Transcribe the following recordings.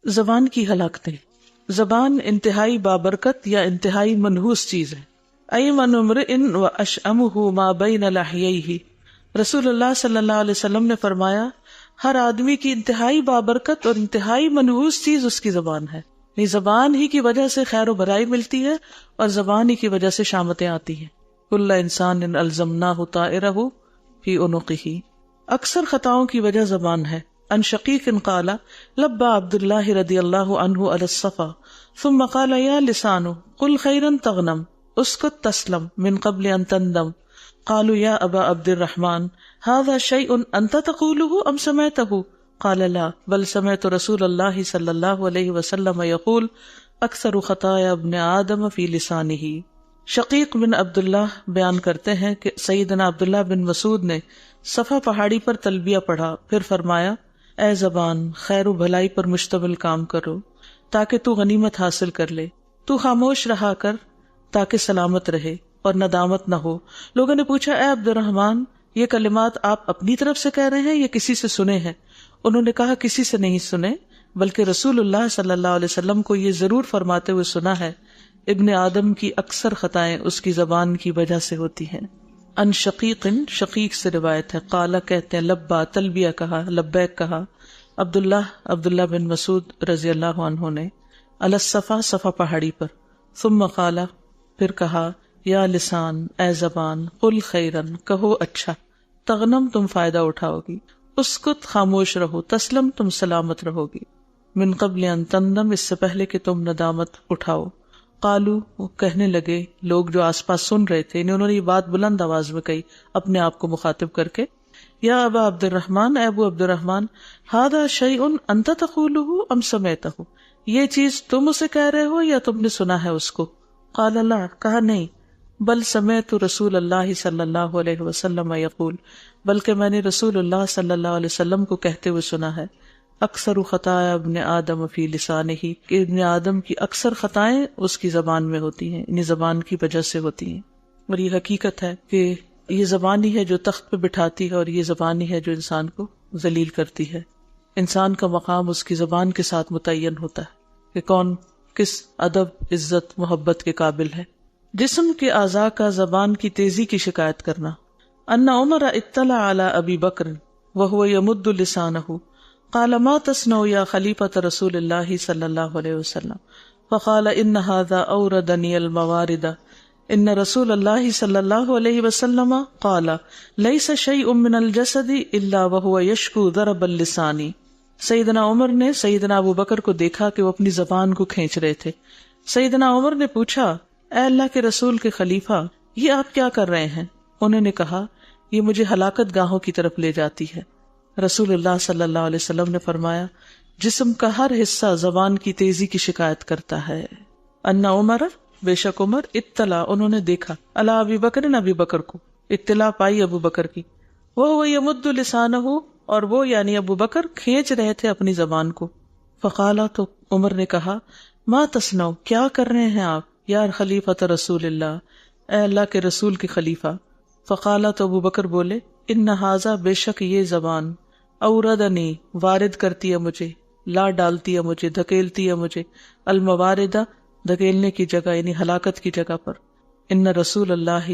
زبان کی ہلاکتیں. زبان انتہائی بابرکت یا انتہائی منحوس چیز ہے. ایمن امرئ واشأمہ ما بین لحییہ. رسول اللہ صلی اللہ علیہ وسلم نے فرمایا ہر آدمی کی انتہائی بابرکت اور انتہائی منحوس چیز اس کی زبان ہے. یہ زبان ہی کی وجہ سے خیر و بھلائی ملتی ہے اور زبان ہی کی وجہ سے شامتیں آتی ہیں. کل انسان الزمناہ طائرہ فی عنقہ. اکثر خطاؤں کی وجہ زبان ہے. ان شقیق قال لبى عبد الله رضی اللہ عنہ علی الصفا ثم قال یا لسان قل خیرا تغنم اسکت تسلم من قبل ان تندم. قالوا یا ابا عبد الرحمن هذا شیء انت تقوله ام سمعته؟ قال لا بل سمعت رسول اللہ صلی اللہ علیہ وسلم یقول اکثر خطایا ابن آدم فی لسانہ. شقیق بن عبداللہ بیان کرتے ہیں کہ سیدنا عبداللہ بن مسعود نے صفا پہاڑی پر تلبیہ پڑھا، پھر فرمایا اے زبان خیر و بھلائی پر مشتمل کام کرو تاکہ تو غنیمت حاصل کر لے. تو خاموش رہا کر تاکہ سلامت رہے اور ندامت نہ ہو. لوگوں نے پوچھا اے عبد الرحمن یہ کلمات آپ اپنی طرف سے کہہ رہے ہیں یا کسی سے سنے ہیں؟ انہوں نے کہا کسی سے نہیں سنے بلکہ رسول اللہ صلی اللہ علیہ وسلم کو یہ ضرور فرماتے ہوئے سنا ہے ابن آدم کی اکثر خطائیں اس کی زبان کی وجہ سے ہوتی ہیں. ان شقیق، شقیق سے روایت ہے، قالا کہتے ہیں لبا تلبیہ کہا، لبیک کہا عبداللہ بن مسعود رضی اللہ عنہ نے علی الصفا صفا پہاڑی پر. ثم قالا پھر کہا یا لسان اے زبان قل خیرن کہو اچھا، تغنم تم فائدہ اٹھاؤ گی، اسکت خاموش رہو، تسلم تم سلامت رہو گی، من قبل ان تندم اس سے پہلے کہ تم ندامت اٹھاؤ. قالو وہ کہنے لگے لوگ جو آس پاس سن رہے تھے، انہوں نے یہ بات بلند آواز میں کہی اپنے آپ کو مخاطب کر کے، یا ابا عبد الرحمن اے ابو عبد الرحمن ھذا شیء انت تقولہ ام سمعتہ، یہ چیز تم اسے کہہ رہے ہو یا تم نے سنا ہے اس کو؟ قال لا کہا نہیں بل سمعت رسول اللہ صلی اللہ علیہ وسلم یقول بلکہ میں نے رسول اللہ صلی اللہ علیہ وسلم کو کہتے ہوئے سنا ہے اکثر خطایا ابن آدم فی لسانہ، کہ ابن آدم کی اکثر خطائیں اس کی زبان میں ہوتی ہیں، یعنی زبان کی وجہ سے ہوتی ہیں. اور یہ حقیقت ہے کہ یہ زبان ہی ہے جو تخت پہ بٹھاتی ہے اور یہ زبان ہی ہے جو انسان کو ذلیل کرتی ہے. انسان کا مقام اس کی زبان کے ساتھ متعین ہوتا ہے کہ کون کس ادب عزت محبت کے قابل ہے. جسم کے اعضاء کا زبان کی تیزی کی شکایت کرنا. ان عمر اطلع علی ابی بکر وهو يمد لسانه قال ما تصنع یا خلیفۃ رسول اللہ صلی اللہ علیہ وسلم فقال ان هذا اوردنی الموارد ان رسول اللہ صلی اللہ علیہ وسلم قال لیس شیء من الجسد الا وهو یشکو ضرب اللسان. سیدنا عمر نے سیدنا ابو بکر کو دیکھا کہ وہ اپنی زبان کو کھینچ رہے تھے. سیدنا عمر نے پوچھا اے اللہ کے رسول کے خلیفہ یہ آپ کیا کر رہے ہیں؟ انہوں نے کہا یہ مجھے ہلاکت گاہوں کی طرف لے جاتی ہے. رسول اللہ صلی اللہ علیہ وسلم نے فرمایا جسم کا ہر حصہ زبان کی تیزی کی شکایت کرتا ہے. ان عمر بے شک عمر اطلاع انہوں نے دیکھا علی ابی بکر ابی بکر کو، اطلاع پائی ابو بکر کی، وہ یمد لسانہ اور وہ یعنی ابو بکر کھینچ رہے تھے اپنی زبان کو. فقالا تو عمر نے کہا ما تصنع کیا کر رہے ہیں آپ یا خلیفۃ رسول اللہ اے اللہ کے رسول کے خلیفہ. فقالا تو ابو بکر بولے ان ھذا بے شک یہ زبان اوردنی وارد کرتی ہے مجھے، لا ڈالتی ہے مجھے، دھکیلتی ہے مجھے، المواردہ دھکیلنے کی جگہ یعنی ہلاکت کی جگہ پر. ان رسول اللہ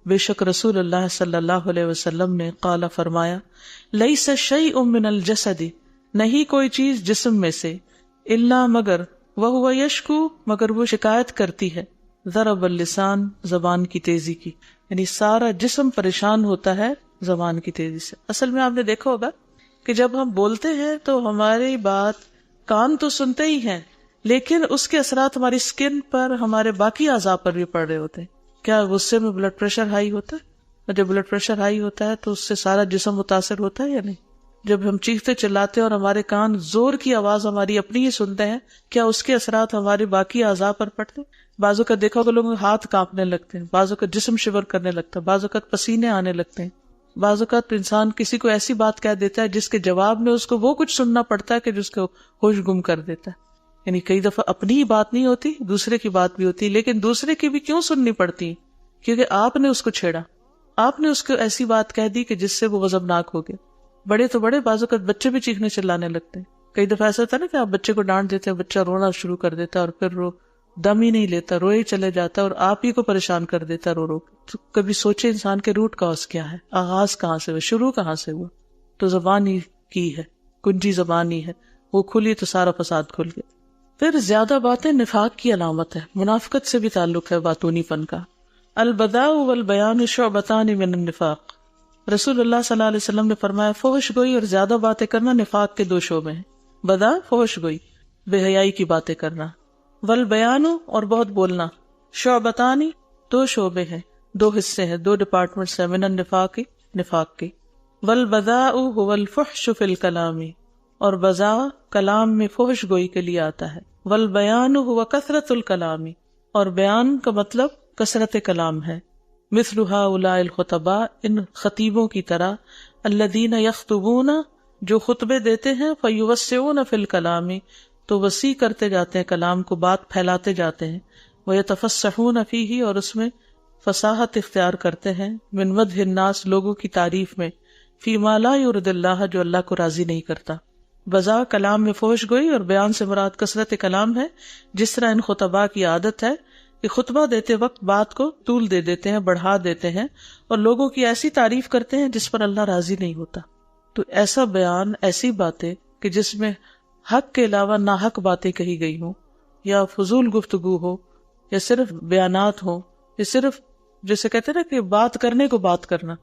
بے شک رسول اللہ صلی اللہ علیہ وسلم نے قال فرمایا لیس شیء من الجسد نہیں کوئی چیز جسم میں سے، الا مگر وہو یشکو مگر وہ شکایت کرتی ہے، ضرب اللسان زبان کی تیزی کی، یعنی سارا جسم پریشان ہوتا ہے زبان کی تیزی سے. اصل میں آپ نے دیکھا ہوگا کہ جب ہم بولتے ہیں تو ہماری بات کان تو سنتے ہی ہیں لیکن اس کے اثرات ہماری سکن پر ہمارے باقی اعضاء پر بھی پڑ رہے ہوتے ہیں. کیا غصے میں بلڈ پریشر ہائی ہوتا ہے؟ اور جب بلڈ پریشر ہائی ہوتا ہے تو اس سے سارا جسم متاثر ہوتا ہے یا نہیں؟ جب ہم چیختے چلاتے ہیں اور ہمارے کان زور کی آواز ہماری اپنی ہی سنتے ہیں، کیا اس کے اثرات ہمارے باقی اعضاء پر پڑتے ہیں؟ بعضوں کا دیکھا ہوگا لوگوں کے ہاتھ کانپنے لگتے ہیں، بعضوں کا جسم شور کرنے لگتا ہے، بعضوں کا پسینے آنے لگتے ہیں، بعض اوقات انسان کسی کو ایسی بات کہہ دیتا ہے جس کے جواب میں اس کو وہ کچھ سننا پڑتا ہے کہ جس کو ہوش گم کر دیتا ہے. یعنی کئی دفعہ اپنی ہی بات نہیں ہوتی، دوسرے کی بات بھی ہوتی، لیکن دوسرے کی بھی کیوں سننی پڑتی؟ کیونکہ آپ نے اس کو چھیڑا، آپ نے اس کو ایسی بات کہہ دی کہ جس سے وہ غضبناک ہو گیا. بڑے تو بڑے، بعض اوقات بچے بھی چیخنے چلانے لگتے ہیں. کئی دفعہ ایسا ہوتا ہے نا کہ آپ بچے کو ڈانٹ دیتے ہیں، بچہ رونا شروع کر دیتا ہے اور پھر وہ دم ہی نہیں لیتا، روئے چلے جاتا ہے اور آپ ہی کو پریشان کر دیتا ہے رو رو۔ تو کبھی سوچے انسان کے روٹ کاز کیا ہے، آغاز کہاں سے ہوا، شروع کہاں سے ہوا؟ تو زبان ہی کی ہے، کنجی زبان ہی ہے، وہ کھلی تو سارا فساد کھل گیا۔ پھر زیادہ باتیں نفاق کی علامت ہے، منافقت سے بھی تعلق ہے باتونی پن کا۔ البداء والبیان شعبتان من النفاق، رسول اللہ صلی اللہ علیہ وسلم نے فرمایا فحش گوئی اور زیادہ باتیں کرنا نفاق کے دو شعبے ہیں۔ بدا فحش گوئی، بے حیائی کی باتیں کرنا، والبیان اور بہت بولنا، شعبتان دو شعبے ہیں، دو حصے ہیں، دو ڈپارٹمنٹس ہیں، من النفاق نفاق کی۔ والبداء هو الفحش فی الکلام، اور بذا کلام میں فحش گوئی کے لیے آتا ہے۔ والبیان هو کثرت الکلام، اور بیان کا مطلب کثرت کلام ہے۔ مثل هؤلاء الخطباء، ان خطیبوں کی طرح، الذین یخطبون، جو خطبے دیتے ہیں، فیوسعون فی الکلام، تو وسیع کرتے جاتے ہیں کلام کو، بات پھیلاتے جاتے ہیں، ویتفصحون فیہ، اور اس میں فصاحت اختیار کرتے ہیں، من مدح الناس، لوگوں کی تعریف میں، فی ما لا یرضی اللہ، جو اللہ کو راضی نہیں کرتا۔ بذا کلام میں فحش گوئی اور بیان سے مراد کثرت کلام ہے، جس طرح ان خطباء کی عادت ہے کہ خطبہ دیتے وقت بات کو طول دے دیتے ہیں، بڑھا دیتے ہیں اور لوگوں کی ایسی تعریف کرتے ہیں جس پر اللہ راضی نہیں ہوتا۔ تو ایسا بیان، ایسی باتیں کہ جس میں حق کے علاوہ ناحق باتیں کہی گئی ہوں، یا فضول گفتگو ہو، یا صرف بیانات ہوں، یا صرف جیسے کہتے ہیں نا کہ بات کرنے کو بات کرنا۔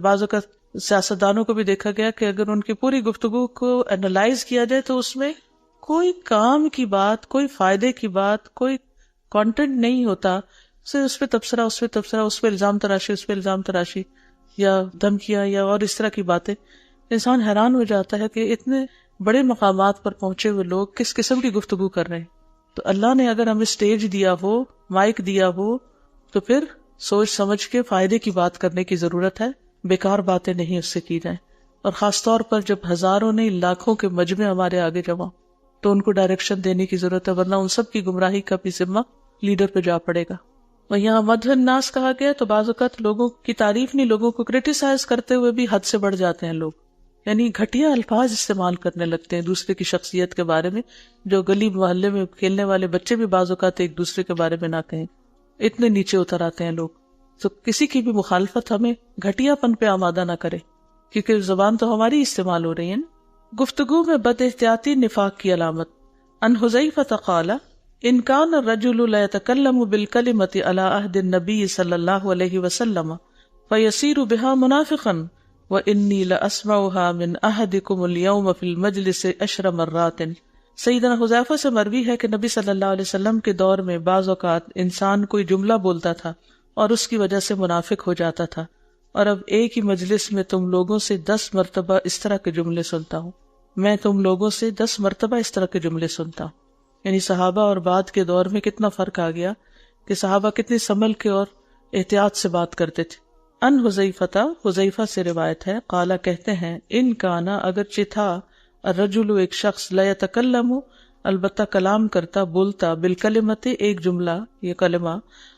بعض اوقات سیاستدانوں کو بھی دیکھا گیا کہ اگر ان کی پوری گفتگو کو اینالائز کیا جائے تو اس میں کوئی کام کی بات، کوئی فائدے کی بات، کوئی کانٹینٹ نہیں ہوتا، صرف اس پہ تبصرہ، اس پہ تبصرہ، اس پہ الزام تراشی، اس پہ الزام تراشی، یا دھمکیاں، یا اور اس طرح کی باتیں۔ انسان حیران ہو جاتا ہے کہ اتنے بڑے مقامات پر پہنچے ہوئے لوگ کس قسم کی گفتگو کر رہے ہیں۔ تو اللہ نے اگر ہمیں اسٹیج دیا ہو، مائک دیا ہو، تو پھر سوچ سمجھ کے فائدے کی بات کرنے کی ضرورت ہے، بیکار باتیں نہیں اس سے کی جائیں۔ اور خاص طور پر جب ہزاروں نہیں لاکھوں کے مجمع ہمارے آگے جمع، تو ان کو ڈائریکشن دینے کی ضرورت ہے، ورنہ ان سب کی گمراہی کا بھی ذمہ لیڈر پہ جا پڑے گا۔ اور یہاں مدح الناس کہا گیا تو بعض اوقات لوگوں کی تعریف نہیں، لوگوں کو کرٹیسائز کرتے ہوئے بھی حد سے بڑھ جاتے ہیں لوگ، یعنی گھٹیا الفاظ استعمال کرنے لگتے ہیں دوسرے کی شخصیت کے بارے میں، جو گلی محلے میں کھیلنے والے بچے بھی بعض اوقات ایک دوسرے کے بارے میں نہ کہیں، اتنے نیچے اتر آتے ہیں لوگ۔ تو کسی کی بھی مخالفت ہمیں گھٹیا پن پہ آمادہ نہ کرے، کیونکہ زبان تو ہماری استعمال ہو رہی ہے نا۔ گفتگو میں بد احتیاطی نفاق کی علامت۔ ان حذیفہ قال ان کان الرجل لا يتكلم بالکلمۃ علی عہد النبی صلی اللہ علیہ وسلم فیصیر بها منافقا وانی لاسمعها من احدکم اليوم فی المجلس 10 مرات۔ سیدنا حذیفہ سے مروی ہے کہ نبی صلی اللہ علیہ وسلم کے دور میں بعض اوقات انسان کوئی جملہ بولتا تھا اور اس کی وجہ سے منافق ہو جاتا تھا، اور اب ایک ہی مجلس میں تم لوگوں سے 10 مرتبہ اس طرح کے جملے سنتا ہوں، میں تم لوگوں سے 10 مرتبہ اس طرح کے جملے سنتا ہوں۔ یعنی صحابہ اور بعد کے دور میں کتنا فرق آ گیا کہ صحابہ کتنی سنبھل کے اور احتیاط سے بات کرتے تھے۔ ان حذیفہ سے روایت ہے، قالا کہتے ہیں، ان کانا اگرچہ تھا، الرجل ایک شخص، لا یتکلم البتہ کلام کرتا، بولتا، بالکلمت ایک جملہ، یہ کلمہ،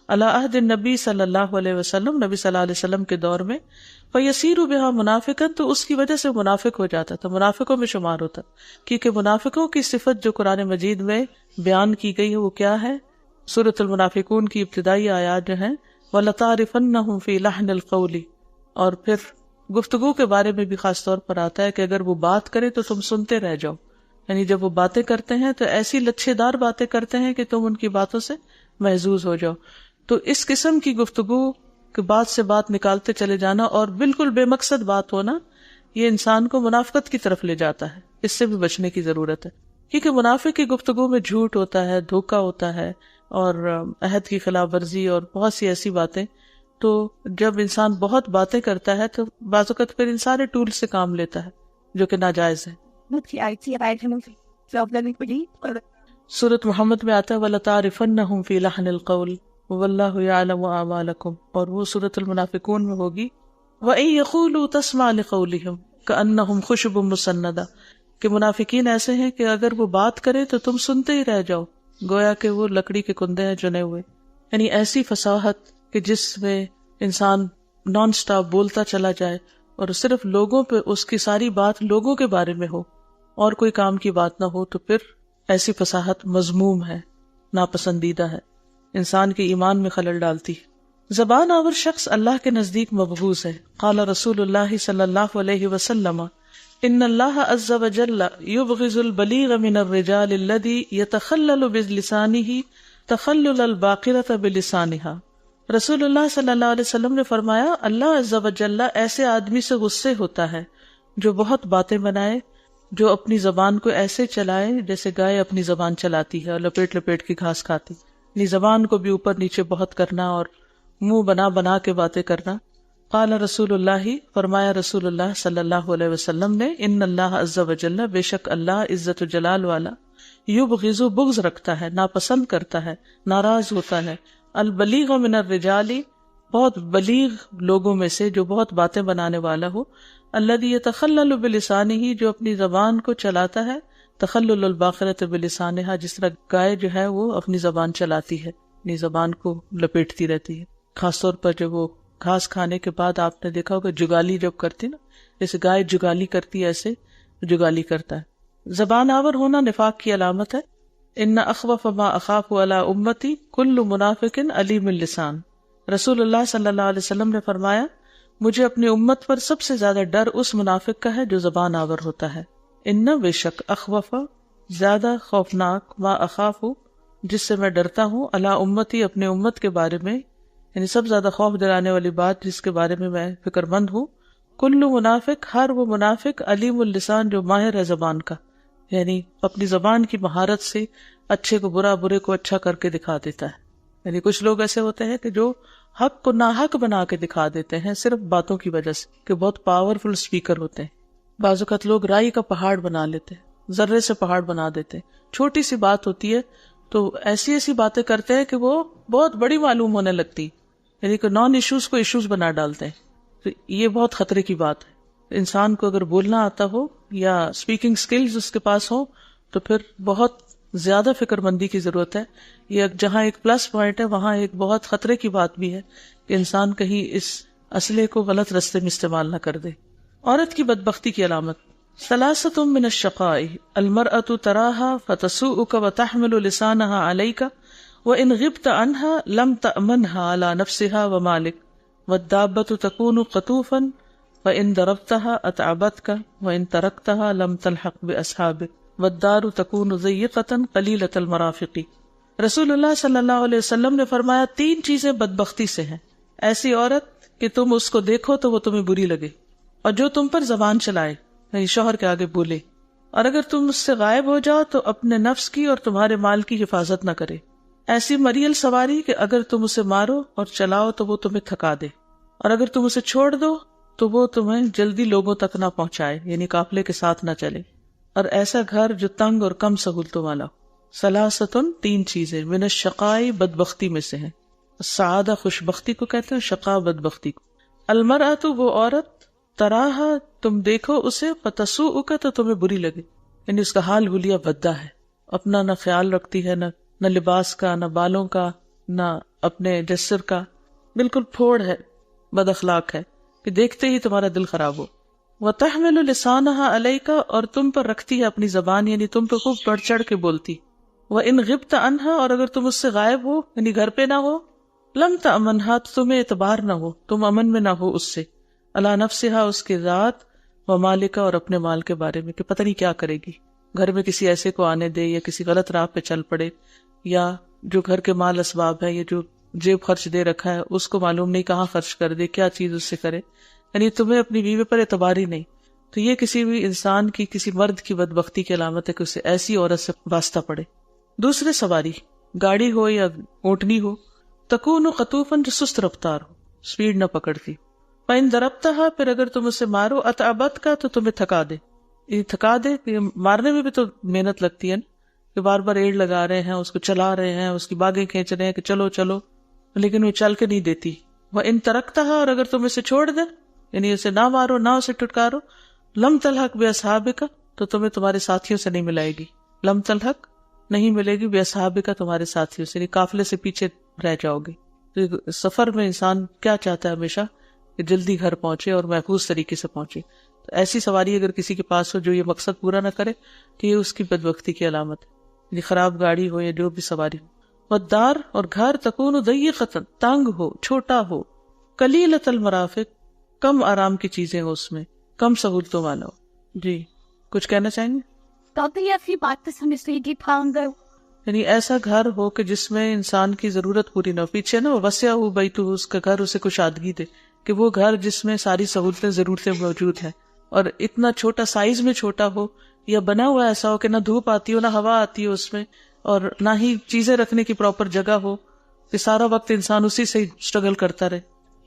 علی عہد النبی صلی اللہ علیہ وسلم، نبی صلی اللہ علیہ وسلم کے دور میں، فیصیر بها منافقا، تو اس کی وجہ سے منافق ہو جاتا تھا، منافقوں میں شمار ہوتا، کیونکہ منافقوں کی صفت جو قرآن مجید میں بیان کی گئی ہے وہ کیا ہے؟ سورۃ المنافقون کی ابتدائی آیات جو ہیں، وَلَتَعْرِفَنَّهُمْ فِي لَحْنِ الْقَوْلِ، اور پھر گفتگو کے بارے میں بھی خاص طور پر آتا ہے کہ اگر وہ بات کرے تو تم سنتے رہ جاؤ، یعنی جب وہ باتیں کرتے ہیں تو ایسی لچھے دار باتیں کرتے ہیں کہ تم ان کی باتوں سے محظوظ ہو جاؤ۔ تو اس قسم کی گفتگو کہ بات سے بات نکالتے چلے جانا اور بالکل بے مقصد بات ہونا، یہ انسان کو منافقت کی طرف لے جاتا ہے، اس سے بھی بچنے کی ضرورت ہے، کیونکہ منافق کی گفتگو میں جھوٹ ہوتا ہے، دھوکہ ہوتا ہے، اور عہد کی خلاف ورزی اور بہت سی ایسی باتیں۔ تو جب انسان بہت باتیں کرتا ہے تو بعض اوقات پھر ان سارے ٹول سے کام لیتا ہے جو کہ ناجائز ہے۔ سورۃ محمد میں آتا ہے وَلَتَعْرِفَنَّهُمْ فِي لَحْنِ الْقَوْلِ وَاللَّهُ يَعْلَمُ أَعْمَالَكُمْ، اور وہ سورۃ المنافقون میں ہوگی وَإِن يَقُولُوا تَسْمَعْ لِقَوْلِهِمْ كَأَنَّهُمْ خُشُبٌ مُّسَنَّدَةٌ، کہ منافقین ایسے ہیں کہ اگر وہ بات کرے تو تم سنتے ہی رہ جاؤ، گویا کہ وہ لکڑی کے کندے ہیں چنے ہوئے، یعنی ایسی فصاحت کہ جس میں انسان نان سٹاپ بولتا چلا جائے اور صرف لوگوں پہ اس کی ساری بات لوگوں کے بارے میں ہو، اور کوئی کام کی بات نہ ہو تو پھر ایسی فصاحت مذموم ہے، ناپسندیدہ ہے، انسان کے ایمان میں خلل ڈالتی ہے۔ زبان آور شخص اللہ کے نزدیک مبغوض ہے۔ قال رسول اللہ صلی اللہ علیہ وسلم ان اللہ عز وجل یبغض البلیغ من الرجال الذی یتخلل بلسانہ تخلل الباقرۃ بلسانها۔ رسول اللہ صلی اللہ علیہ وسلم نے فرمایا اللہ عز وجل ایسے آدمی سے غصے ہوتا ہے جو بہت باتیں بنائے، جو اپنی زبان کو ایسے چلائے جیسے گائے اپنی زبان چلاتی ہے اور لپیٹ لپیٹ کے گھاس کھاتی، یعنی زبان کو بھی اوپر نیچے بہت کرنا اور منہ بنا بنا کے باتیں کرنا۔ قال رسول اللہ، فرمایا رسول اللہ صلی اللہ علیہ وسلم نے، ان اللہ عز وجل، بے شک اللہ عزت و جلال والا، یبغض، بغض رکھتا ہے، ناپسند کرتا ہے، ناراض ہوتا ہے، البلیغ من الرجال، بہت بلیغ لوگوں میں سے جو بہت باتیں بنانے والا ہو، الذی یتخلل بلسانہ، جو اپنی زبان کو چلاتا ہے، تخلل الباقرۃ بلسانہا، جس طرح گائے جو ہے وہ اپنی زبان چلاتی ہے، اپنی زبان کو لپیٹتی رہتی ہے۔ خاص طور پر جب وہ گھاس کھانے کے بعد آپ نے دیکھا ہوگا جگالی جب کرتی نا، جیسے گائے جگالی کرتی ہے ایسے جگالی کرتا ہے۔ زبان آور ہونا نفاق کی علامت ہے۔ ان اخوف ما اخاف علی امتی کل منافق علیم اللسان۔ رسول اللہ صلی اللہ علیہ وسلم نے فرمایا مجھے اپنی امت پر سب سے زیادہ ڈر اس منافق کا ہے جو زبان آور ہوتا ہے۔ ان بے شک، اخوف زیادہ خوفناک، ما اخاف جس سے میں ڈرتا ہوں، علی امتی اپنے امت کے بارے میں، یعنی سب زیادہ خوف دلانے والی بات جس کے بارے میں میں فکر مند ہوں، کل منافق، ہر وہ منافق، علیم اللسان جو ماہر ہے زبان کا، یعنی اپنی زبان کی مہارت سے اچھے کو برا، برے کو اچھا کر کے دکھا دیتا ہے۔ یعنی کچھ لوگ ایسے ہوتے ہیں کہ جو حق کو ناحق بنا کے دکھا دیتے ہیں صرف باتوں کی وجہ سے، کہ بہت پاورفل اسپیکر ہوتے ہیں۔ بعض اوقات لوگ رائی کا پہاڑ بنا لیتے ہیں، ذرے سے پہاڑ بنا دیتے ہیں، چھوٹی سی بات ہوتی ہے تو ایسی ایسی باتیں کرتے ہیں کہ وہ بہت بڑی معلوم ہونے لگتی، یعنی کہ نان ایشوز کو ایشوز بنا ڈالتے ہیں۔ تو یہ بہت خطرے کی بات ہے۔ انسان کو اگر بولنا آتا ہو یا اسپیکنگ سکلز اس کے پاس ہو تو پھر بہت زیادہ فکر مندی کی ضرورت ہے۔ یہ جہاں ایک پلس پوائنٹ ہے وہاں ایک بہت خطرے کی بات بھی ہے کہ انسان کہیں اس اسلحے کو غلط رستے میں استعمال نہ کر دے۔ عورت کی بدبختی کی علامت، ثلاثۃ من الشقاء، المرأة تراها فتسوءك وتحمل لسانها عليك وإن غبت عنها لم تأمنها على نفسها ومالك والدابة تكون قطوفا فإن ضربتها أتعبتك وإن تركتها لم تلحق بأصحابك والدار تكون ضيقة قليلة المرافق۔ رسول اللہ صلی اللہ علیہ وسلم نے فرمایا تین چیزیں بدبختی سے ہیں، ایسی عورت کہ تم اس کو دیکھو تو وہ تمہیں بری لگے، اور جو تم پر زبان چلائے، یعنی شوہر کے آگے بولے، اور اگر تم اس سے غائب ہو جاؤ تو اپنے نفس کی اور تمہارے مال کی حفاظت نہ کرے، ایسی مریل سواری کہ اگر تم اسے مارو اور چلاؤ تو وہ تمہیں تھکا دے، اور اگر تم اسے چھوڑ دو تو وہ تمہیں جلدی لوگوں تک نہ پہنچائے، یعنی قافلے کے ساتھ نہ چلے، اور ایسا گھر جو تنگ اور کم سہولتوں والا ہو۔ ثلاثتن، تین چیزیں، من الشقاء، بدبختی میں سے ہیں۔ سعادہ خوشبختی کو کہتے ہیں، شقاء بدبختی کو۔ المرأۃ، وہ عورت، تراہا تم دیکھو اسے، فتسوءک تو تمہیں بری لگے، یعنی اس کا حال حلیہ بھدا ہے، اپنا نہ خیال رکھتی ہے، نہ لباس کا، نہ بالوں کا، نہ اپنے جسر کا، بالکل پھوڑ ہے، بد اخلاق ہے کہ دیکھتے ہی تمہارا دل خراب ہو۔ وتحمل لسانها علیک، اور تم پر رکھتی ہے اپنی زبان، یعنی تم پہ خوب بڑھ چڑھ کے بولتی۔ وَإِنْ غِبْتَ عَنْهَا، اور اگر تم اس سے غائب ہو، یعنی گھر پہ نہ ہو، لم تأمنها، تو تمہیں اعتبار نہ ہو، تم امن میں نہ ہو اس سے، علی نفسها، اس کے ذات، ومالک، اور اپنے مال کے بارے میں کہ پتہ نہیں کیا کرے گی، گھر میں کسی ایسے کو آنے دے یا کسی غلط راہ پہ چل پڑے، یا جو گھر کے مال اسباب ہے، یا جو جیب خرچ دے رکھا ہے اس کو معلوم نہیں کہاں خرچ کر دے، کیا چیز اس سے کرے، یعنی تمہیں اپنی بیوی پر اعتبار ہی نہیں۔ تو یہ کسی بھی انسان کی، کسی مرد کی بدبختی کی علامت ہے کہ اسے ایسی عورت سے واسطہ پڑے۔ دوسرے سواری، گاڑی ہو یا اونٹنی ہو، تکون قطوفاً، جو سست رفتار ہو، سپیڈ نہ پکڑتی۔ فإن ضربتها، پھر اگر تم اسے مارو، اتعبتک، تو تمہیں تھکا دے، یہ تھکا دے، مارنے میں بھی تو محنت لگتی ہے نا، کہ بار بار ایڑ لگا رہے ہیں، اس کو چلا رہے ہیں، اس کی باگیں کھینچ رہے ہیں کہ چلو چلو، لیکن وہ چل کے نہیں دیتی۔ وإن ترکتها، اور اگر تم اسے چھوڑ دے، یعنی اسے نہ مارو، نہ اسے ٹٹکارو، لم تلحق باصحابک، تو تمہیں تمہارے ساتھیوں سے نہیں ملائے گی، لم تلحق، نہیں ملے گی، باصحابک، تمہارے ساتھیوں سے، یعنی قافلے سے پیچھے رہ جاؤ گے۔ تو سفر میں انسان کیا چاہتا ہے ہمیشہ کہ جلدی گھر پہنچے اور محفوظ طریقے سے پہنچے، تو ایسی سواری اگر کسی کے پاس ہو جو یہ مقصد پورا نہ کرے تو یہ اس کی بدبختی کی علامت ہے، یعنی خراب گاڑی ہو یا جو بھی سواری ہو۔ والدار، اور گھر تکون ضیقۃ، تنگ ہو، چھوٹا ہو، قلیلۃ المرافق، کم آرام کی چیزیں ہو، اس میں کم سہولتوں والا ہو۔ جی کچھ کہنا چاہیں گے؟ تو یہ اپنی بات تو سمجھ لیجیے تھا، یعنی ایسا گھر ہو کہ جس میں انسان کی ضرورت پوری نہ ہو۔ پیچھے نا وسع ہو بیتہ، اس کا گھر اسے کشادگی دے، کہ وہ گھر جس میں ساری سہولتیں ضرورتیں موجود ہیں، اور اتنا چھوٹا سائز میں چھوٹا ہو، یا بنا ہوا ایسا ہو کہ نہ دھوپ آتی ہو نہ ہوا آتی ہو اس میں، اور نہ ہی چیزیں رکھنے کی پراپر جگہ ہو، کہ سارا وقت انسان اسی سے اسٹرگل کرتا رہے۔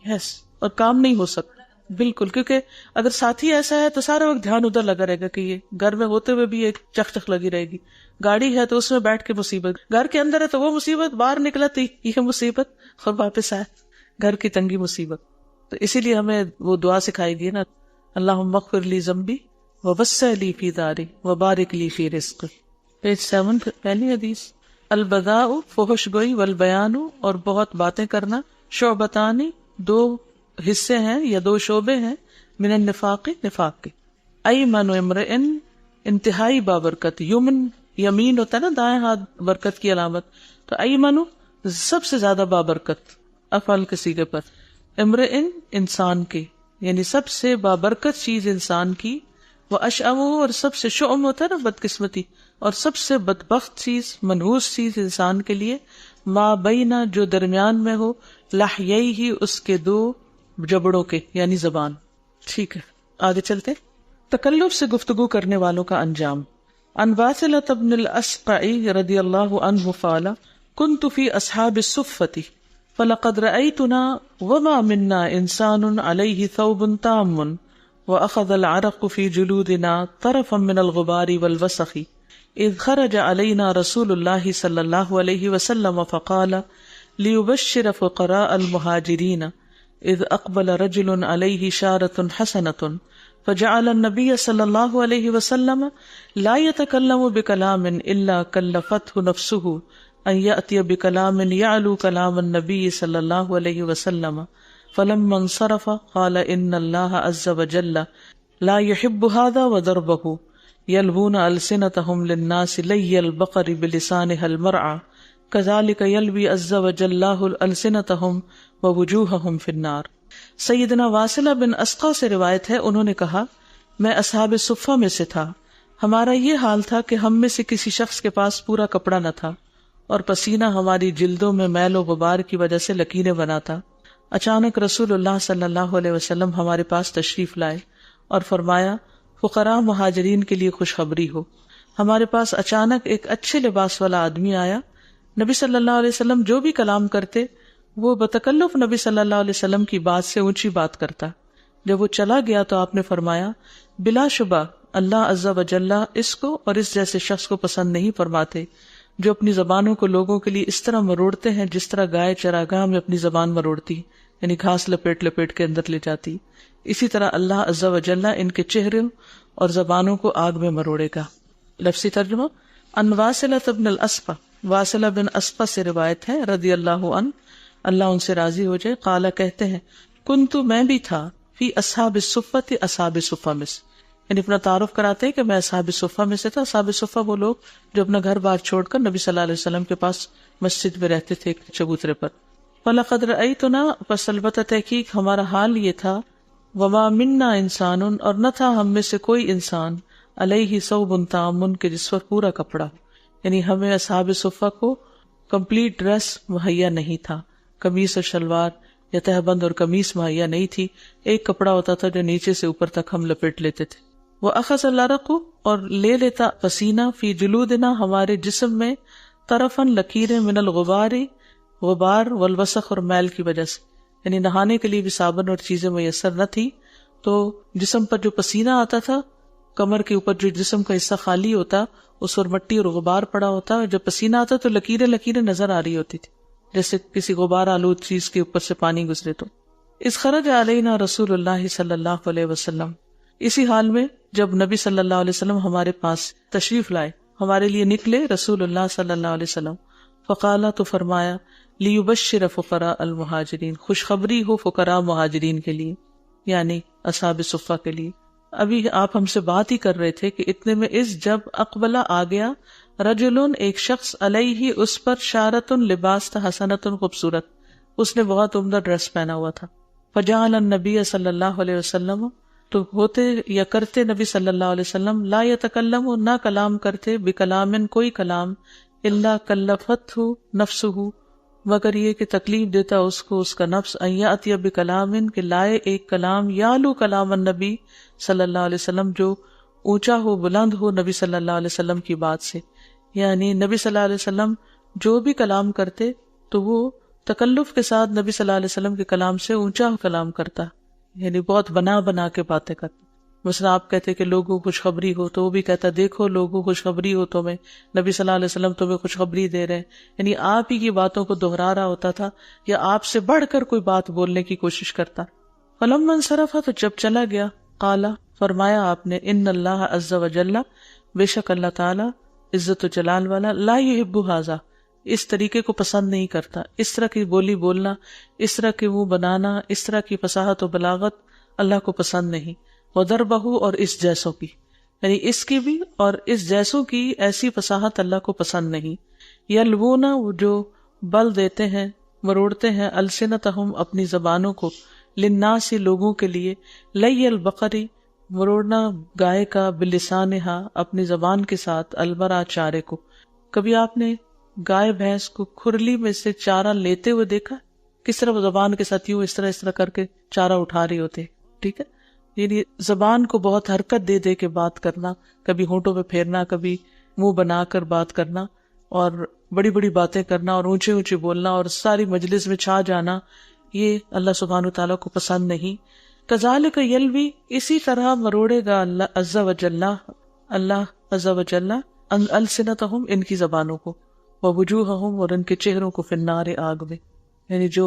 یس، اور کام نہیں ہو سکتا بالکل، کیونکہ اگر ساتھی ایسا ہے تو سارا وقت دھیان ادھر لگا رہے گا، کہ یہ گھر میں ہوتے ہوئے بھی ایک چک چک لگی رہے گی۔ گاڑی ہے تو اس میں بیٹھ کے مصیبت، گھر کے اندر ہے تو وہ مصیبت، باہر نکلا تو یہ مصیبت، اور واپس آئے گھر کی تنگی مصیبت۔ تو اسی لیے ہمیں وہ دعا سکھائی گئی نا، اللہم اغفر لی ذنبی ووسع لی فی داری وبارک لی فی رزقی۔ پیج 7 پہلی حدیث۔ البذاء، فحش گوئی، والبیان، اور بہت باتیں کرنا، شعبتانی، دو حصے ہیں یا دو شعبے ہیں، من النفاق، نفاق کے۔ ایمن امرئ، انتہائی بابرکت، یمن یمین ہوتا ہے نا دائیں ہاتھ، برکت کی علامت، تو ایمن سب سے زیادہ بابرکت، افعل کے صیغے پر، امرئ انسان کے، یعنی سب سے بابرکت چیز انسان کی، وہ اشعم، اور سب سے شؤم ہوتا ہے نا بدقسمتی، اور سب سے بدبخت چیز، منحوس چیز انسان کے لیے، ما بینا، جو درمیان میں ہو، لحییہ، اس کے دو جبڑوں کے، یعنی زبان۔ ٹھیک ہے آگے چلتے۔ تکلف سے گفتگو کرنے والوں کا انجام۔ عن واصلة بن الأسقع رضی اللہ عنہ قال كنت في أصحاب الصفة فلقد رأيتنا وما منا إنسان عليه ثوب تام وأخذ العرق في جلودنا طرفا من الغبار والوسخ إذ خرج علينا رسول الله صلى الله عليه وسلم فقال ليبشر فقراء المهاجرين إذ أقبل رجل عليه شارة حسنة فجعل النبي صلى الله عليه وسلم لا يتكلم بكلام إلا كلفته نفسه أن يأتي بكلام يعلو كلام النبي صلى الله عليه وسلم فلما انصرف قال إن الله عز وجل لا يحب هذا وضربه يلوون ألسنتهم للناس لي البقر بلسانها المرعى كذلك يلوي عز وجل الله ألسنتهم ووجوههم في النار۔ سیدنا واصلہ بن اسقع سے روایت ہے، انہوں نے کہا میں اصحاب صفہ میں سے تھا، ہمارا یہ حال تھا کہ ہم میں سے کسی شخص کے پاس پورا کپڑا نہ تھا اور پسینہ ہماری جلدوں میں میل و غبار کی وجہ سے لکیریں بناتا۔ اچانک رسول اللہ صلی اللہ علیہ وسلم ہمارے پاس تشریف لائے اور فرمایا فقراء مہاجرین کے لیے خوشخبری ہو۔ ہمارے پاس اچانک ایک اچھے لباس والا آدمی آیا، نبی صلی اللہ علیہ وسلم جو بھی کلام کرتے وہ بتکلف نبی صلی اللہ علیہ وسلم کی بات سے اونچی بات کرتا۔ جب وہ چلا گیا تو آپ نے فرمایا بلا شبہ اللہ عز و جل اس کو اور اس جیسے شخص کو پسند نہیں فرماتے جو اپنی زبانوں کو لوگوں کے لیے اس طرح مروڑتے ہیں جس طرح گائے چراگاہ میں اپنی زبان مروڑتی، یعنی گھاس لپیٹ لپیٹ کے اندر لے جاتی، اسی طرح اللہ عز و جل ان کے چہروں اور زبانوں کو آگ میں مروڑے گا۔ لفظی ترجمہ۔ ان واصلہ بن الاسقع، واصلہ بن اسقع سے روایت ہے رضی اللہ عنہ، اللہ ان سے راضی ہو جائے، قالا کہتے ہیں کنتو میں بھی تھا فی اصحاب الصفۃ، اصحاب صفہ میں سے، یعنی اپنا تعارف کراتے ہیں کہ میں اصحاب صفہ میں سے تھا۔ اصحاب صفہ وہ لوگ جو اپنا گھر بار چھوڑ کر نبی صلی اللہ علیہ وسلم کے پاس مسجد میں رہتے تھے ایک چبوترے پر۔ فلقد رأیتنا، پس البتہ تحقیق ہمارا حال یہ تھا، وما منا انسان، اور نہ تھا ہم میں سے کوئی انسان، علیہ ثوب تام، کے جس پر پورا کپڑا، یعنی ہمیں اصحاب صفہ کو کمپلیٹ ڈریس مہیا نہیں تھا، قمیص اور شلوار یا تہبند اور قمیص مہیا نہیں تھی، ایک کپڑا ہوتا تھا جو نیچے سے اوپر تک ہم لپیٹ لیتے تھے۔ وَأَخَذَ الْعَرَقُ، اور لے لیتا پسینہ، فی جلودنا، ہمارے جسم میں، طرفاً لکیریں، من الغبار، غبار، والوسخ، اور میل کی وجہ سے، یعنی نہانے کے لیے بھی صابن اور چیزیں میسر نہ تھی، تو جسم پر جو پسینہ آتا تھا، کمر کے اوپر جو جسم کا حصہ خالی ہوتا اس پر مٹی اور غبار پڑا ہوتا، جب پسینہ آتا تو لکیریں لکیریں نظر آ رہی ہوتی تھی، جیسے کسی غبار آلود چیز کے اوپر سے پانی گزرے تو۔ اس خرج علینا رسول اللہ صلی اللہ علیہ وسلم، اسی حال میں جب نبی صلی اللہ علیہ وسلم ہمارے پاس تشریف لائے، ہمارے لیے نکلے رسول اللہ صلی اللہ علیہ وسلم، فقالا، تو فرمایا، لیبشر فقراء المہاجرین، خوشخبری ہو فقراء مہاجرین کے لیے، یعنی اصحاب صفہ کے لیے، ابھی آپ ہم سے بات ہی کر رہے تھے کہ اتنے میں اس جب اقبلہ آ گیا رجلن ایک شخص علیہ اس پر شارتن لباس تھا حسنتن خوبصورت، اس نے بہت عمدہ ڈریس پہنا ہوا تھا. فجعل النبی صلی اللہ علیہ وسلم تو ہوتے یا کرتے نبی صلی اللہ علیہ وسلم لا یتکلم نہ کلام کرتے بکلام کوئی کلام الا کلفتہ نفسہ مگر یہ کہ تکلیف دیتا اس کو اس کا نفس ان یاتی بکلام کہ لائے ایک کلام یعلو کلام النبی صلی اللہ علیہ وسلم جو اونچا ہو بلند ہو نبی صلی اللہ علیہ وسلم کی بات سے. یعنی نبی صلی اللہ علیہ وسلم جو بھی کلام کرتے تو وہ تکلف کے ساتھ نبی صلی اللہ علیہ وسلم کے کلام سے اونچا کلام کرتا، یعنی بہت بنا بنا کے باتیں کرتا. مثلا آپ کہتے کہ لوگوں کو خوشخبری ہو تو وہ بھی کہتا دیکھو لوگوں کو خوشخبری ہو تمہیں، نبی صلی اللہ علیہ وسلم تمہیں خوشخبری دے رہے ہیں. یعنی آپ ہی کی باتوں کو دہرا رہا ہوتا تھا یا آپ سے بڑھ کر کوئی بات بولنے کی کوشش کرتا. فلما انصرف تو جب چلا گیا قال فرمایا آپ نے ان اللہ عز وجل بے شک اللہ تعالی عزت و جلال والا لا یحب ھذا اس طریقے کو پسند نہیں کرتا، اس طرح کی بولی بولنا، اس طرح کے منہ بنانا، اس طرح کی فصاحت و بلاغت اللہ کو پسند نہیں. وضربہ اور اس جیسوں کی، یعنی اس کی بھی اور اس جیسوں کی ایسی فصاحت اللہ کو پسند نہیں. یلوون جو بل دیتے ہیں مروڑتے ہیں السنتہم اپنی زبانوں کو للناس لوگوں کے لیے لی البقری مروڑنا گائے کا بلسانہا اپنی زبان کے ساتھ البرا چارے کو. کبھی آپ نے گائے بھینس کو کھرلی میں سے چارہ لیتے ہوئے دیکھا؟ کس طرح زبان کے ساتھ یوں اس طرح کر کے چارہ اٹھا رہے ہوتے. ٹھیک ہے، یعنی زبان کو بہت حرکت دے دے کے بات کرنا، کبھی ہونٹوں پہ پھیرنا، کبھی منہ بنا کر بات کرنا اور بڑی بڑی باتیں کرنا اور اونچے اونچے بولنا اور ساری مجلس میں چھا جانا، یہ اللہ سبحانہ وتعالیٰ کو پسند نہیں. کذالک یلوی اسی طرح مروڑے گا اللہ عز وجل السنتہم ان کی زبانوں کو ووجوہہم اور ان کے چہروں کو فی النار آگ میں. یعنی جو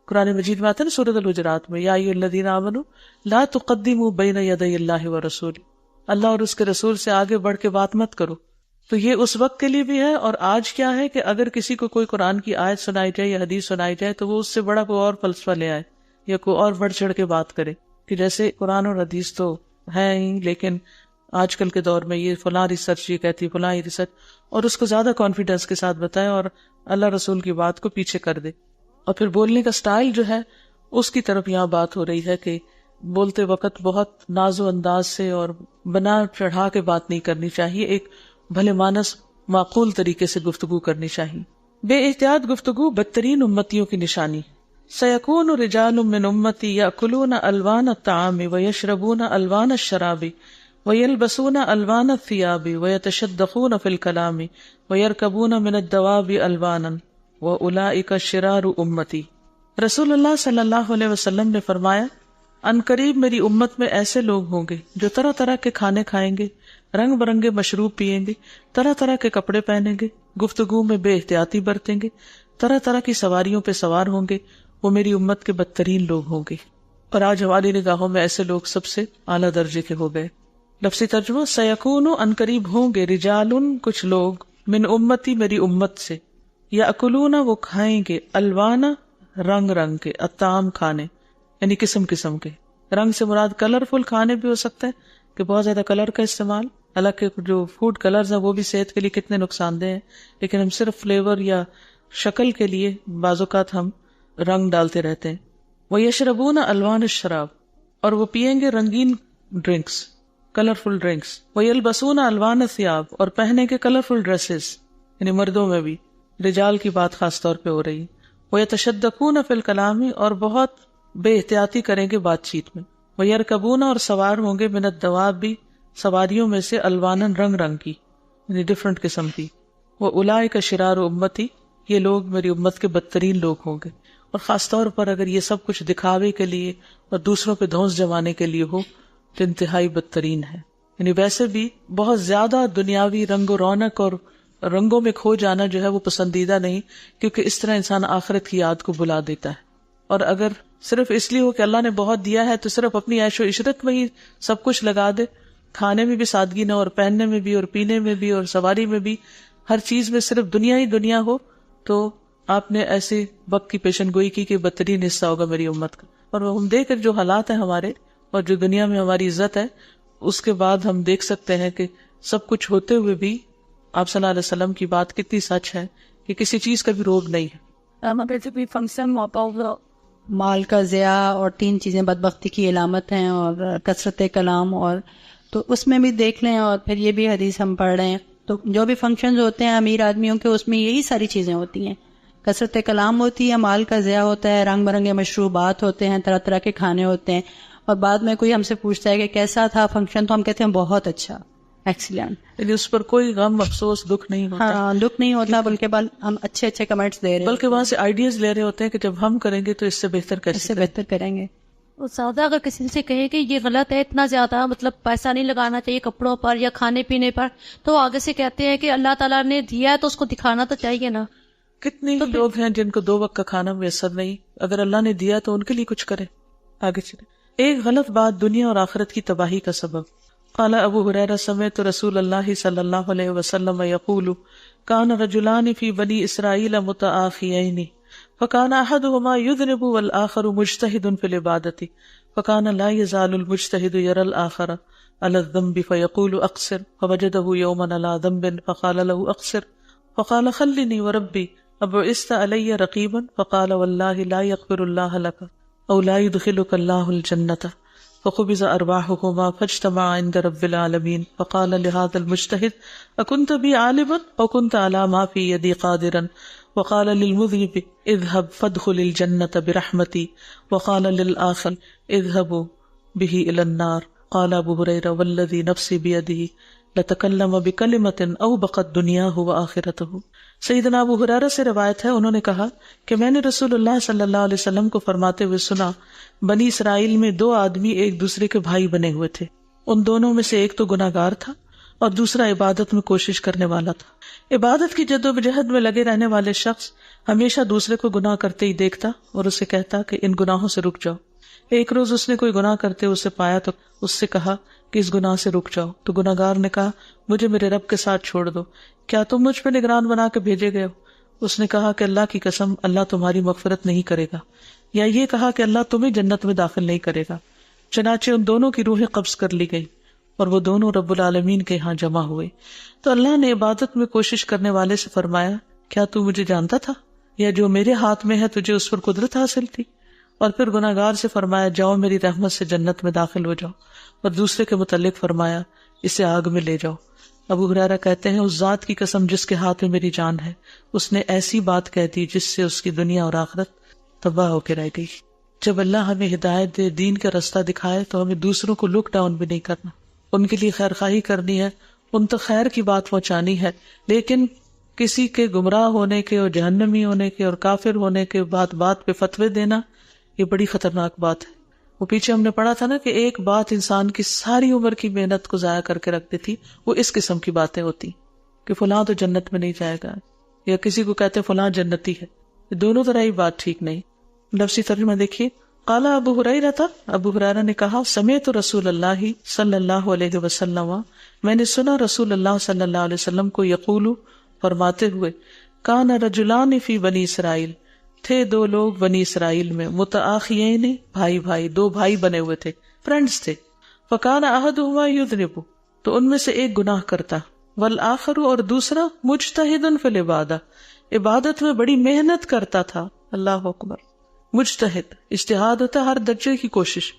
قرآن مجید میں آتا ہے نا سورۃ الحجرات میں یا ایھا الذین آمنوا لا تقدموا بین یدی اللہ ورسولہ، اللہ اور اس کے رسول سے آگے بڑھ کے بات مت کرو. تو یہ اس وقت کے لیے بھی ہے اور آج کیا ہے کہ اگر کسی کو کوئی قرآن کی آیت سنائی جائے یا حدیث سنائی جائے تو وہ اس سے بڑا کوئی اور فلسفہ لے آئے یا کوئی اور بڑھ چڑھ کے بات کرے کہ جیسے قرآن اور حدیث تو ہے ہی، لیکن آج کل کے دور میں یہ فلاں ریسرچ یہ کہتی فلاں یہ ریسرچ، اور اس کو زیادہ کانفیڈنس کے ساتھ بتائے اور اللہ رسول کی بات کو پیچھے کر دے. اور پھر بولنے کا سٹائل جو ہے اس کی طرف یہاں بات ہو رہی ہے کہ بولتے وقت بہت ناز و انداز سے اور بنا چڑھا کے بات نہیں کرنی چاہیے، ایک بھلے مانس معقول طریقے سے گفتگو کرنی چاہیے. بے احتیاط گفتگو بدترین امتیوں کی نشانی. سیکون رجال من امتی یاکلون الوان الطعام ویشربون الوان الشراب ویلبسون الوان الثیاب ویتشدقون فی الکلام ویرکبون من الدواب الوانا وَأُولَئِكَ شِرَارُ أُمَّتِي. رسول اللہ صلی اللہ علیہ وسلم نے فرمایا ان قریب میری امت میں ایسے لوگ ہوں گے جو طرح طرح کے کھانے کھائیں گے، رنگ برنگے مشروب پیئیں گے، طرح طرح کے کپڑے پہنیں گے، گفتگو میں بے احتیاطی برتیں گے، طرح طرح کی سواریوں پہ سوار ہوں گے، وہ میری امت کے بدترین لوگ ہوں گے. اور آج ہماری نگاہوں میں ایسے لوگ سب سے اعلیٰ درجے کے ہو گئے. لفظی ترجمہ سیکون ان قریب ہوں گے رجالن کچھ لوگ من امتی میری امت سے یاکلون وہ کھائیں گے الوانا رنگ رنگ کے الطعام کھانے یعنی قسم قسم کے. رنگ سے مراد کلرفل کھانے بھی ہو سکتا ہے کہ بہت زیادہ کلر کا استعمال، حالانکہ جو فوڈ کلرز ہیں وہ بھی صحت کے لیے کتنے نقصان دہ ہیں، لیکن ہم صرف فلیور یا شکل کے لیے بعض اوقات ہم رنگ ڈالتے رہتے ہیں. وَيَشْرَبُونَ الْوَانَ الشَّرَابِ اور وہ پیئیں گے رنگین ڈرنکس، کلرفل ڈرنکس. وَيَلْبَسُونَ الْوَانَ الثِّيَابِ اور پہنے کے کلرفل ڈریسز، یعنی مردوں میں بھی، رجال کی بات خاص طور پہ ہو رہی. وَيَتَشَدَّقُونَ فِي الْكَلَامِ اور بہت بے احتیاطی کریں گے بات چیت میں. وَيَرْكَبُونَ اور سوار ہوں گے من الدَّوَابِ سواریوں میں سے الوانن رنگ رنگ کی یعنی ڈفرنٹ قسم کی. وَأُولَئِكَ شِرَارُ أُمَّتِي یہ لوگ میری امت کے بدترین لوگ ہوں گے. اور خاص طور پر اگر یہ سب کچھ دکھاوے کے لیے اور دوسروں پہ دھونس جمانے کے لیے ہو تو انتہائی بدترین ہے. یعنی ویسے بھی بہت زیادہ دنیاوی رنگ و رونق اور رنگوں میں کھو جانا جو ہے وہ پسندیدہ نہیں، کیونکہ اس طرح انسان آخرت کی یاد کو بلا دیتا ہے. اور اگر صرف اس لیے ہو کہ اللہ نے بہت دیا ہے تو صرف اپنی عیش و عشرت میں ہی سب کچھ لگا دے، کھانے میں بھی سادگی نہ اور پہننے میں بھی اور پینے میں بھی اور سواری میں بھی، ہر چیز میں صرف دنیا ہی دنیا ہو، تو آپ نے ایسے وقت کی پیشن گوئی کی کہ بدترین حصہ ہوگا میری امت کا. اور ہم دیکھ کر جو حالات ہیں ہمارے اور جو دنیا میں ہماری عزت ہے اس کے بعد ہم دیکھ سکتے ہیں کہ سب کچھ ہوتے ہوئے بھی آپ صلی اللہ علیہ وسلم کی بات کتنی سچ ہے کہ کسی چیز کا بھی روگ نہیں ہے. فنکشن مال کا ضیاع اور 3 چیزیں بدبختی کی علامت ہیں، اور کثرت کلام، اور تو اس میں بھی دیکھ لیں. اور پھر یہ بھی حدیث ہم پڑھ رہے ہیں، تو جو بھی فنکشنز ہوتے ہیں امیر آدمیوں کے، اس میں یہی ساری چیزیں ہوتی ہیں. کثرت کلام ہوتی ہے، مال کا ضیاع ہوتا ہے، رنگ برنگے مشروبات ہوتے ہیں، طرح طرح کے کھانے ہوتے ہیں. اور بعد میں کوئی ہم سے پوچھتا ہے کہ کیسا تھا فنکشن، تو ہم کہتے ہیں بہت اچھا، ایکسیلنٹ. یعنی اس پر کوئی غم افسوس دکھ نہیں ہوتا. ہاں، دکھ نہیں ہوتا، بلکہ ہم اچھے اچھے کمنٹس دے رہے ہیں، بلکہ وہاں سے آئیڈیاز لے رہے ہوتے ہیں کہ جب ہم کریں گے تو اس سے بہتر اس کیسے سے بہتر کریں گے. زیادہ اگر کسی سے کہے کہ یہ غلط ہے، اتنا زیادہ مطلب پیسہ نہیں لگانا چاہیے کپڑوں پر یا کھانے پینے پر، تو آگے سے کہتے ہیں کہ اللہ تعالیٰ نے دیا ہے تو اس کو دکھانا تو چاہیے نا. کتنے لوگ ہیں جن کو 2 وقت کا کھانا میسر نہیں، اگر اللہ نے دیا تو ان کے لیے کچھ کرے، آگے چلے. ایک غلط بات دنیا اور آخرت کی تباہی کا سبب. قال ابو ہریرہ سمعت رسول اللہ صلی اللہ علیہ وسلم یقول کان رجلان فی بنی اسرائیل متآخیین فکان احدهما یذنب والآخر مجتہد فی العبادۃ فکان لا یزال المجتہد یری الآخر علی الذنب فیقول اقصر فوجدہ یوما علی ذنب فقال له اقصر فقال خلنی وربی ابعثت علی رقیبا فقال واللہ لا یغفر اللہ لک او لا يدخلك الله الجنة فقبض ارواحهما فاجتمع عند رب العالمين فقال لهذا المجتهد اكنت بي عالما او كنت على ما في يدي قادرا وقال للمذنب اذهب فادخل الجنة برحمتي وقال للآخر اذهبوا به الى النار. قال ابو هريرة والذي نفسي بيده لتکلم بکلمۃ اوبقت دنیاہ وآخرتہ. سیدنا ابو ہریرہ سے روایت ہے، انہوں نے کہا کہ میں نے رسول اللہ صلی اللہ علیہ وسلم کو فرماتے ہوئے سنا، بنی اسرائیل میں 2 آدمی ایک دوسرے کے بھائی بنے ہوئے تھے. ان دونوں میں سے ایک تو گناہگار تھا اور دوسرا عبادت میں کوشش کرنے والا تھا. عبادت کی جدوجہد میں لگے رہنے والے شخص ہمیشہ دوسرے کو گناہ کرتے ہی دیکھتا اور اسے کہتا کہ ان گناہوں سے رک جاؤ. ایک روز اس نے کوئی گناہ کرتے اسے پایا تو اس سے کہا کہ اس گناہ سے رک جاؤ. تو گناہگار نے کہا مجھے میرے رب کے ساتھ چھوڑ دو، کیا تم مجھ پہ نگران بنا کے بھیجے گئے ہو؟ اس نے کہا کہ اللہ کی قسم اللہ تمہاری مغفرت نہیں کرے گا، یا یہ کہا کہ اللہ تمہیں جنت میں داخل نہیں کرے گا. چنانچہ ان دونوں کی روحیں قبض کر لی گئی اور وہ دونوں رب العالمین کے ہاں جمع ہوئے. تو اللہ نے عبادت میں کوشش کرنے والے سے فرمایا کیا تو مجھے جانتا تھا، یا جو میرے ہاتھ میں ہے تجھے اس پر قدرت حاصل تھی؟ اور پھر گناہگار سے فرمایا جاؤ میری رحمت سے جنت میں داخل ہو جاؤ، اور دوسرے کے متعلق فرمایا اسے آگ میں لے جاؤ. ابو ہریرہ کہتے ہیں اس ذات کی قسم جس کے ہاتھ میں میری جان ہے، اس نے ایسی بات کہہ دی جس سے اس کی دنیا اور آخرت تباہ ہو کے رہ گئی. جب اللہ ہمیں ہدایت دے، دین کا رستہ دکھائے، تو ہمیں دوسروں کو لک ڈاؤن بھی نہیں کرنا، ان کے لیے خیر خواہی کرنی ہے، ان تک خیر کی بات پہنچانی ہے. لیکن کسی کے گمراہ ہونے کے اور جہنمی ہونے کے اور کافر ہونے کے بات بات پہ فتوے دینا یہ بڑی خطرناک بات ہے. وہ پیچھے ہم نے پڑھا تھا نا کہ ایک بات انسان کی ساری عمر کی محنت کو ضائع کر کے رکھ دیتی، وہ اس قسم کی باتیں ہوتی کہ فلاں تو جنت میں نہیں جائے گا، یا کسی کو کہتے فلاں جنتی ہے. دونوں طرح ہی بات ٹھیک نہیں. لفظی ترجمہ دیکھیے. قال ابو ہریرہ تھا، ابو ہریرہ نے کہا سمعت رسول اللہ صلی اللہ علیہ وسلم، میں نے سنا رسول اللہ صلی اللہ علیہ وسلم کو یقول فرماتے ہوئے، کان رجلان فی بنی اسرائیل، تھے 2 لوگ بنی اسرائیل میں، متآخیین بھائی 2 بھائی بنے ہوئے تھے، فرینڈز تھے. فکان احدہما یذنب، تو ان میں سے ایک گناہ کرتا، والآخر اور دوسرا مجتہد فی العبادہ، عبادت میں بڑی محنت کرتا تھا. اللہ اکبر. مجتہد اجتہاد ہوتا ہے ہر درجے کی کوشش.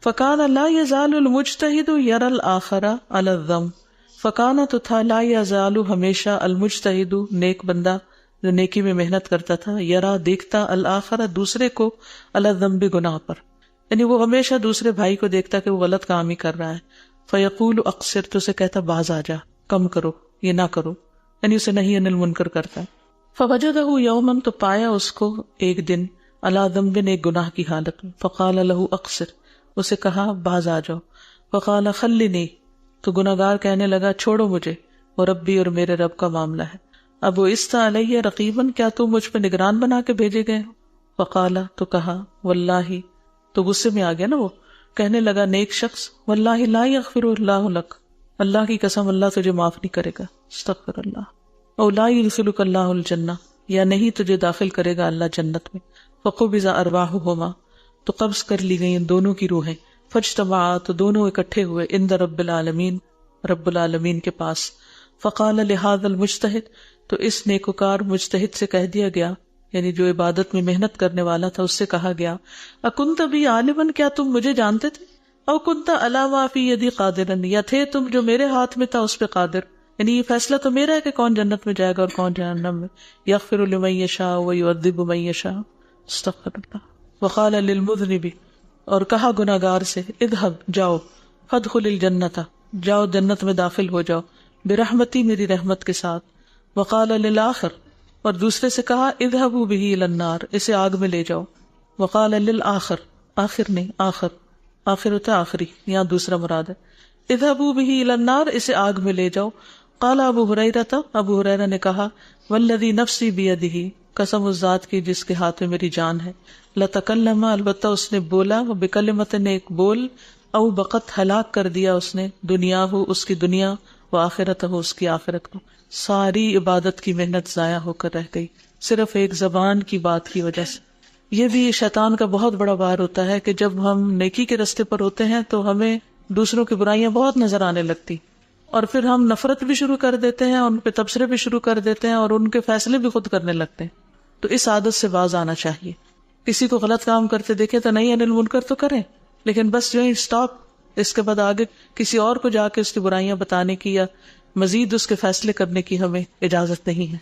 فکان لا یزال المجتہد یری الآخر علی الذنب، فکان تو تھا لا یزال ہمیشہ المجتہد نیک بندہ جو نیکی میں محنت کرتا تھا، یرا دیکھتا الآخر دوسرے کو علی الذنب گناہ پر، یعنی وہ ہمیشہ دوسرے بھائی کو دیکھتا کہ وہ غلط کام ہی کر رہا ہے. فیقول اقصر، تو اسے کہتا باز آ جا، کم کرو، یہ نہ کرو، یعنی اسے نہی عن المنکر کرتا. فوجدہ یوما، تو پایا اس کو ایک دن، علی ذنب ایک گناہ کی حالت میں. فقال له اقصر، اسے کہا باز آ جاؤ. فقال خلنی، تو گناہگار کہنے لگا چھوڑو مجھے، اور ربی، اور میرے رب کا معاملہ ہے. ابو استا علیہ رقیباً، کیا تو مجھ پہ نگران بنا کے بھیجے گئے ہو؟ فقال، تو کہا واللہ، تو غصے میں آ گیا نا وہ، کہنے لگا نیک شخص، واللہ لا یغفر اللہ لک، اللہ کی قسم اللہ تجھے معاف نہیں کرے گا، استغفر اللہ. او لا یدخلک اللہ الجنہ، یا نہیں تجھے داخل کرے گا اللہ جنت میں. فقبض ارواحہما، تو قبض کر لی گئی ان دونوں کی روحیں. فاجتمعا تو دونوں اکٹھے ہوئے عند رب العالمین رب العالمین کے پاس. فقال لهذا المجتہد تو اس نیکوکار مجتہد سے کہہ دیا گیا، یعنی جو عبادت میں محنت کرنے والا تھا اس سے کہا گیا، اکنت بی عالما کیا تم مجھے جانتے تھے، او کنت علی ما فی یدی قادرا یا تھے تم جو میرے ہاتھ میں تھا اس پہ قادر، یعنی یہ فیصلہ تو میرا ہے کہ کون جنت میں جائے گا اور کون جہنم میں. یغفر لمن یشاء ویعذب من یشاء. استغفر اللہ. وقال للمذنب اور کہا گناہگار سے، اذهب جاؤ، فادخل الجنت جاؤ جنت میں داخل ہو جاؤ، برحمتی میری رحمت کے ساتھ. وقال للآخر اور دوسرے سے کہا، اذهبوا به الى النار اسے آگ میں لے جاؤ. وقال للآخر آخر نہیں آخر ہوتا آخری، یہاں دوسرا مراد ہے. اذهبوا به الى النار اسے آگ میں لے جاؤ. قال ابو ہریرہ ابو ہریرہ نے کہا، والذی نفسی بیدہ قسم اس ذات کی جس کے ہاتھ میں میری جان ہے، لتکلم البتہ اس نے بولا، بکلمت نے ایک بول، او بقت ہلاک کر دیا اس نے دنیا ہو اس کی دنیا، و آخرت ہو اس کی آخرت کو. ساری عبادت کی محنت ضائع ہو کر رہ گئی صرف ایک زبان کی بات کی وجہ سے. یہ بھی شیطان کا بہت بڑا وار ہوتا ہے کہ جب ہم نیکی کے راستے پر ہوتے ہیں تو ہمیں دوسروں کی برائیاں بہت نظر آنے لگتی، اور پھر ہم نفرت بھی شروع کر دیتے ہیں، ان پہ تبصرے بھی شروع کر دیتے ہیں اور ان کے فیصلے بھی خود کرنے لگتے ہیں. تو اس عادت سے باز آنا چاہیے. کسی کو غلط کام کرتے دیکھے تو نہیں انل منکر تو کریں، لیکن بس جو ہے اسٹاپ. اس کے بعد آگے کسی اور کو جا کے اس کی برائیاں بتانے کی یا مزید اس کے فیصلے کرنے کی ہمیں اجازت نہیں ہے.